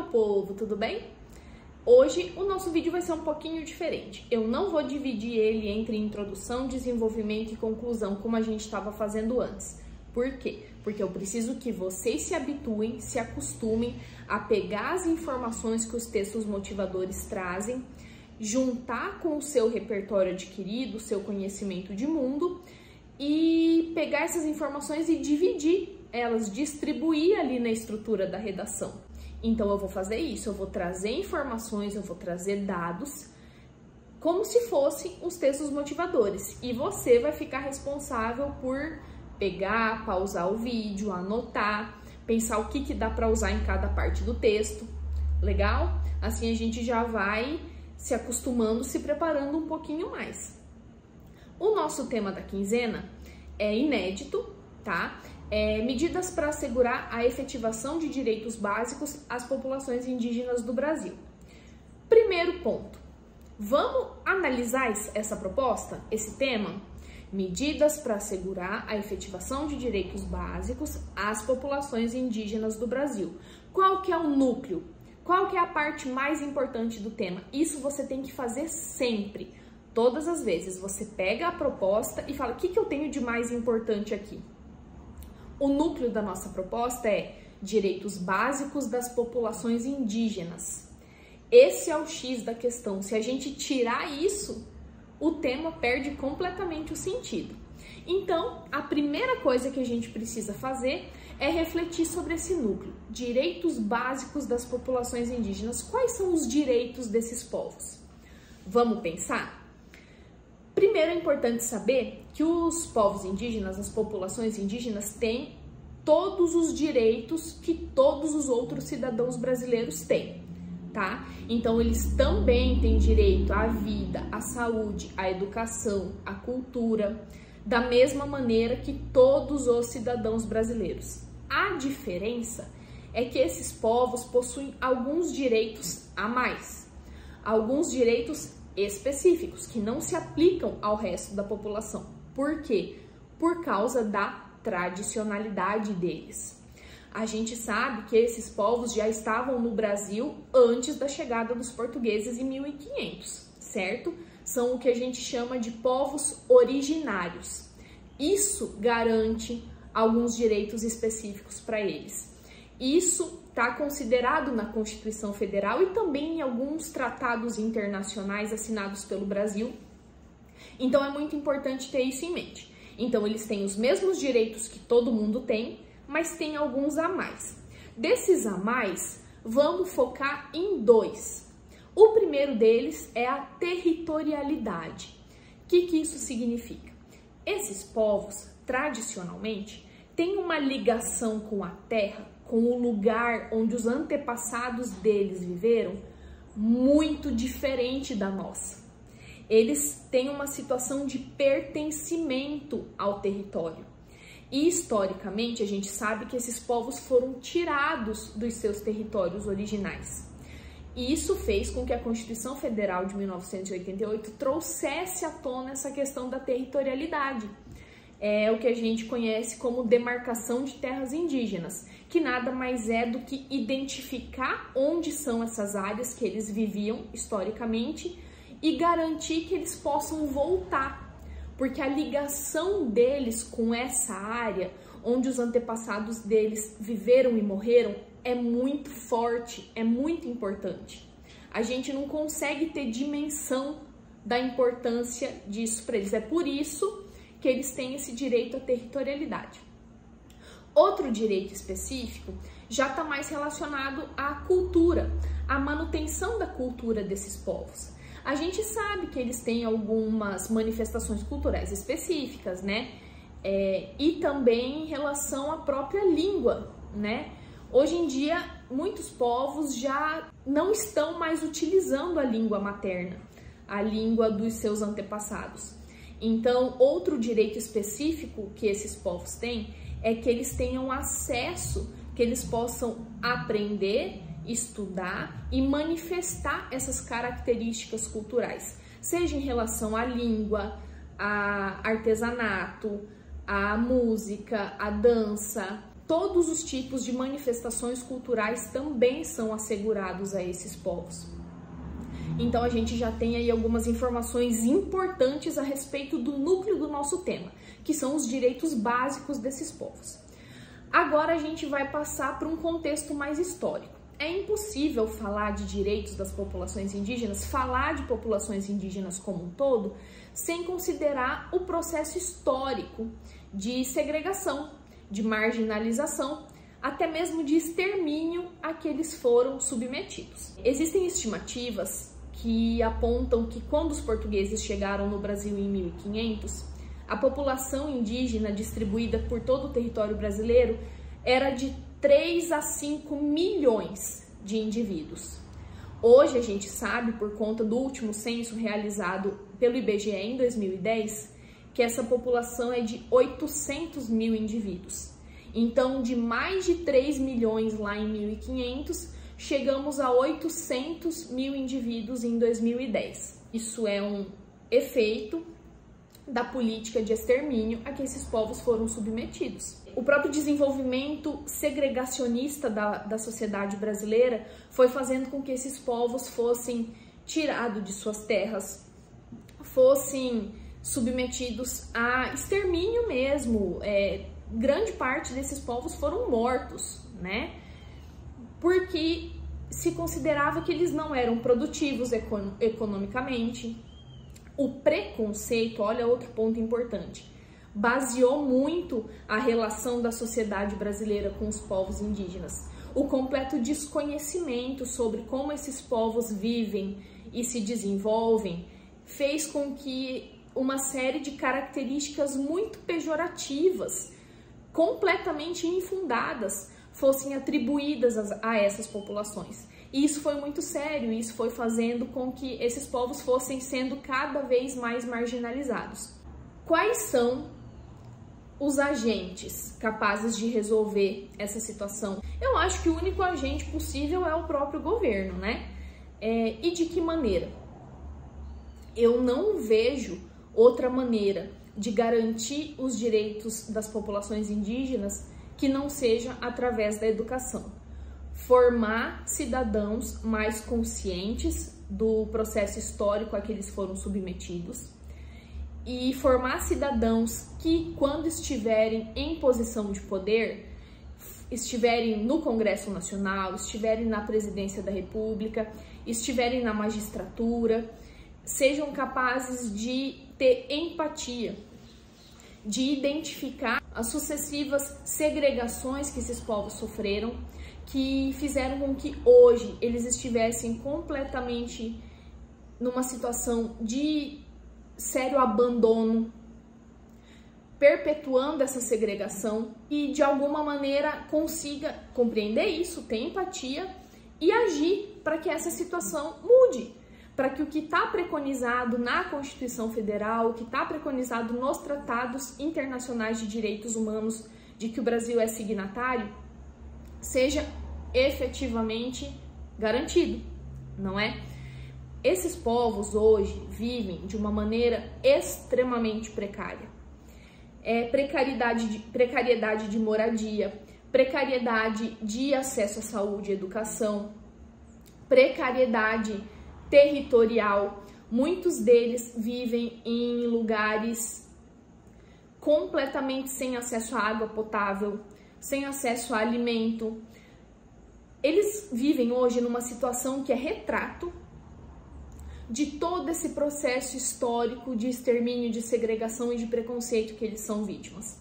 meu povo, tudo bem? Hoje o nosso vídeo vai ser um pouquinho diferente. Eu não vou dividir ele entre introdução, desenvolvimento e conclusão, como a gente estava fazendo antes. Por quê? Porque eu preciso que vocês se habituem, se acostumem a pegar as informações que os textos motivadores trazem, juntar com o seu repertório adquirido, o seu conhecimento de mundo e pegar essas informações e dividir elas, distribuir ali na estrutura da redação. Então eu vou fazer isso, eu vou trazer informações, eu vou trazer dados, como se fossem os textos motivadores. E você vai ficar responsável por pegar, pausar o vídeo, anotar, pensar o que dá para usar em cada parte do texto. Legal? Assim a gente já vai se acostumando, se preparando um pouquinho mais. O nosso tema da quinzena é inédito, tá? Medidas para assegurar a efetivação de direitos básicos às populações indígenas do Brasil. Primeiro ponto, vamos analisar essa proposta, esse tema? Medidas para assegurar a efetivação de direitos básicos às populações indígenas do Brasil. Qual que é o núcleo? Qual que é a parte mais importante do tema? Isso você tem que fazer sempre, todas as vezes. Você pega a proposta e fala, o que eu tenho de mais importante aqui? O núcleo da nossa proposta é direitos básicos das populações indígenas. Esse é o X da questão. Se a gente tirar isso, o tema perde completamente o sentido. Então, a primeira coisa que a gente precisa fazer é refletir sobre esse núcleo. Direitos básicos das populações indígenas. Quais são os direitos desses povos? Vamos pensar? Primeiro é importante saber que os povos indígenas, as populações indígenas, têm todos os direitos que todos os outros cidadãos brasileiros têm, tá? Então eles também têm direito à vida, à saúde, à educação, à cultura, da mesma maneira que todos os cidadãos brasileiros. A diferença é que esses povos possuem alguns direitos a mais, alguns direitos específicos que não se aplicam ao resto da população. Por quê? Por causa da tradicionalidade deles. A gente sabe que esses povos já estavam no Brasil antes da chegada dos portugueses em 1500, certo? São o que a gente chama de povos originários. Isso garante alguns direitos específicos para eles. Isso está considerado na Constituição Federal e também em alguns tratados internacionais assinados pelo Brasil. Então é muito importante ter isso em mente. Então eles têm os mesmos direitos que todo mundo tem, mas tem alguns a mais. Desses a mais, vamos focar em dois. O primeiro deles é a territorialidade. O que isso significa? Esses povos, tradicionalmente, têm uma ligação com a terra, com o lugar onde os antepassados deles viveram, muito diferente da nossa. Eles têm uma situação de pertencimento ao território. E, historicamente, a gente sabe que esses povos foram tirados dos seus territórios originais. E isso fez com que a Constituição Federal de 1988 trouxesse à tona essa questão da territorialidade. É o que a gente conhece como demarcação de terras indígenas, que nada mais é do que identificar onde são essas áreas que eles viviam historicamente e garantir que eles possam voltar, porque a ligação deles com essa área onde os antepassados deles viveram e morreram é muito forte, é muito importante. A gente não consegue ter dimensão da importância disso para eles. É por isso que eles têm esse direito à territorialidade. Outro direito específico já está mais relacionado à cultura, à manutenção da cultura desses povos. A gente sabe que eles têm algumas manifestações culturais específicas, né? E também em relação à própria língua, né? Hoje em dia, muitos povos já não estão mais utilizando a língua materna, a língua dos seus antepassados. Então, outro direito específico que esses povos têm é que eles tenham acesso, que eles possam aprender, estudar e manifestar essas características culturais, seja em relação à língua, a artesanato, a música, a dança, todos os tipos de manifestações culturais também são assegurados a esses povos. Então a gente já tem aí algumas informações importantes a respeito do núcleo do nosso tema, que são os direitos básicos desses povos. Agora a gente vai passar para um contexto mais histórico. É impossível falar de direitos das populações indígenas, falar de populações indígenas como um todo, sem considerar o processo histórico de segregação, de marginalização, até mesmo de extermínio a que eles foram submetidos. Existem estimativas que apontam que quando os portugueses chegaram no Brasil em 1500, a população indígena distribuída por todo o território brasileiro era de 3 a 5 milhões de indivíduos. Hoje a gente sabe, por conta do último censo realizado pelo IBGE em 2010, que essa população é de 800 mil indivíduos. Então, de mais de 3 milhões lá em 1500, chegamos a 800 mil indivíduos em 2010. Isso é um efeito da política de extermínio a que esses povos foram submetidos. O próprio desenvolvimento segregacionista da sociedade brasileira foi fazendo com que esses povos fossem tirados de suas terras, fossem submetidos a extermínio mesmo. Grande parte desses povos foram mortos, né? Porque se considerava que eles não eram produtivos economicamente. O preconceito, olha outro ponto importante, baseou muito a relação da sociedade brasileira com os povos indígenas. O completo desconhecimento sobre como esses povos vivem e se desenvolvem fez com que uma série de características muito pejorativas, completamente infundadas, fossem atribuídas a essas populações. E isso foi muito sério, isso foi fazendo com que esses povos fossem sendo cada vez mais marginalizados. Quais são os agentes capazes de resolver essa situação? Eu acho que o único agente possível é o próprio governo, né? E de que maneira? Eu não vejo outra maneira de garantir os direitos das populações indígenas que não seja através da educação. Formar cidadãos mais conscientes do processo histórico a que eles foram submetidos e formar cidadãos que, quando estiverem em posição de poder, estiverem no Congresso Nacional, estiverem na Presidência da República, estiverem na magistratura, sejam capazes de ter empatia, de identificar as sucessivas segregações que esses povos sofreram, que fizeram com que hoje eles estivessem completamente numa situação de sério abandono, perpetuando essa segregação e de alguma maneira consiga compreender isso, ter empatia e agir para que essa situação mude, para que o que está preconizado na Constituição Federal, o que está preconizado nos tratados internacionais de direitos humanos de que o Brasil é signatário, seja efetivamente garantido, não é? Esses povos hoje vivem de uma maneira extremamente precária. Precariedade de moradia, precariedade de acesso à saúde e educação, precariedade territorial. Muitos deles vivem em lugares completamente sem acesso à água potável, sem acesso a alimento. Eles vivem hoje numa situação que é retrato de todo esse processo histórico de extermínio, de segregação e de preconceito que eles são vítimas.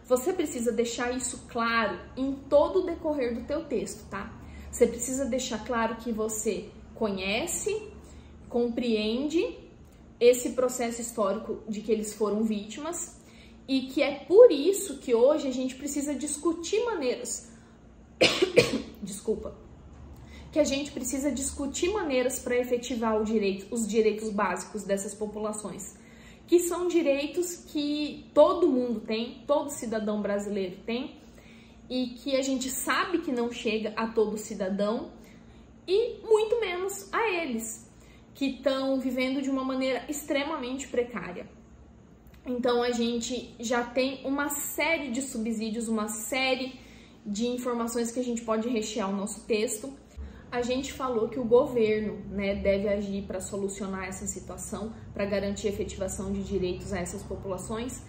Você precisa deixar isso claro em todo o decorrer do teu texto, tá? Você precisa deixar claro que você conhece, compreende esse processo histórico de que eles foram vítimas e que é por isso que hoje a gente precisa discutir maneiras que a gente precisa discutir maneiras para efetivar os direitos básicos dessas populações, que são direitos que todo mundo tem, todo cidadão brasileiro tem, e que a gente sabe que não chega a todo cidadão e muito menos a eles, que estão vivendo de uma maneira extremamente precária. Então a gente já tem uma série de subsídios, uma série de informações que a gente pode rechear o nosso texto. A gente falou que o governo, né, deve agir para solucionar essa situação, para garantir a efetivação de direitos a essas populações,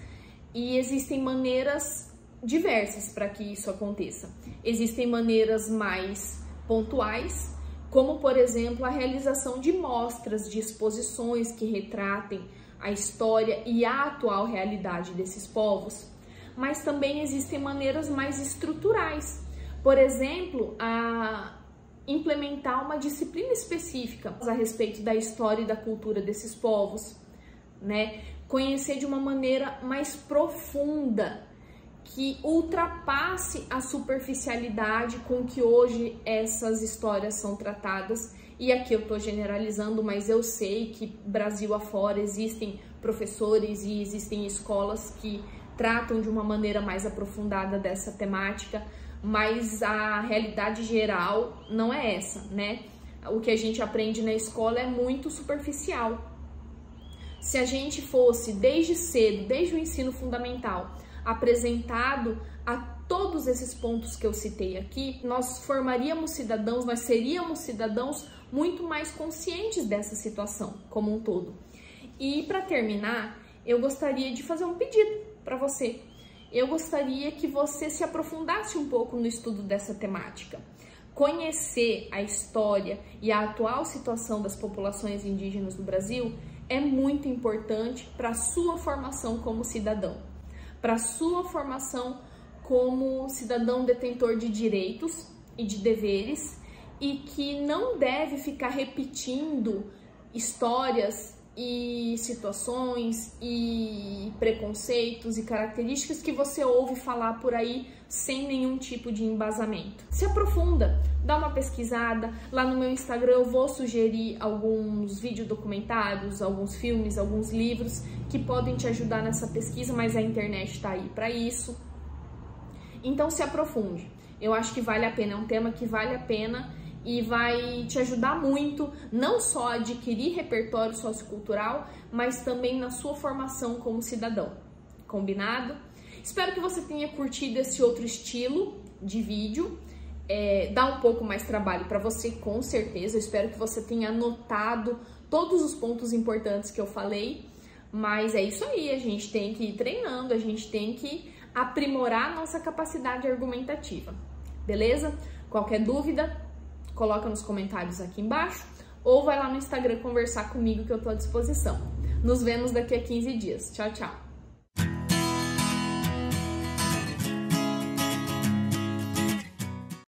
e existem maneiras diversas para que isso aconteça. Existem maneiras mais pontuais, como, por exemplo, a realização de mostras, de exposições que retratem a história e a atual realidade desses povos. Mas também existem maneiras mais estruturais, por exemplo, a implementar uma disciplina específica a respeito da história e da cultura desses povos, né? Conhecer de uma maneira mais profunda, que ultrapasse a superficialidade com que hoje essas histórias são tratadas. E aqui eu estou generalizando, mas eu sei que Brasil afora existem professores e existem escolas que tratam de uma maneira mais aprofundada dessa temática, mas a realidade geral não é essa, né? O que a gente aprende na escola é muito superficial. Se a gente fosse desde cedo, desde o ensino fundamental, apresentado a todos esses pontos que eu citei aqui, nós formaríamos cidadãos, nós seríamos cidadãos muito mais conscientes dessa situação como um todo. E para terminar, eu gostaria de fazer um pedido para você. Eu gostaria que você se aprofundasse um pouco no estudo dessa temática. Conhecer a história e a atual situação das populações indígenas do Brasil é muito importante para a sua formação como cidadão, para a sua formação como cidadão detentor de direitos e de deveres, e que não deve ficar repetindo histórias e situações e preconceitos e características que você ouve falar por aí sem nenhum tipo de embasamento. Se aprofunda, dá uma pesquisada. Lá no meu Instagram eu vou sugerir alguns videodocumentários, alguns filmes, alguns livros que podem te ajudar nessa pesquisa, mas a internet está aí para isso. Então se aprofunde. Eu acho que vale a pena, é um tema que vale a pena e vai te ajudar muito, não só a adquirir repertório sociocultural, mas também na sua formação como cidadão. Combinado? Espero que você tenha curtido esse outro estilo de vídeo. Dá um pouco mais trabalho para você, com certeza. Eu espero que você tenha anotado todos os pontos importantes que eu falei, mas é isso aí, a gente tem que ir treinando, a gente tem que aprimorar a nossa capacidade argumentativa, beleza? Qualquer dúvida, coloca nos comentários aqui embaixo ou vai lá no Instagram conversar comigo que eu tô à disposição. Nos vemos daqui a 15 dias. Tchau, tchau!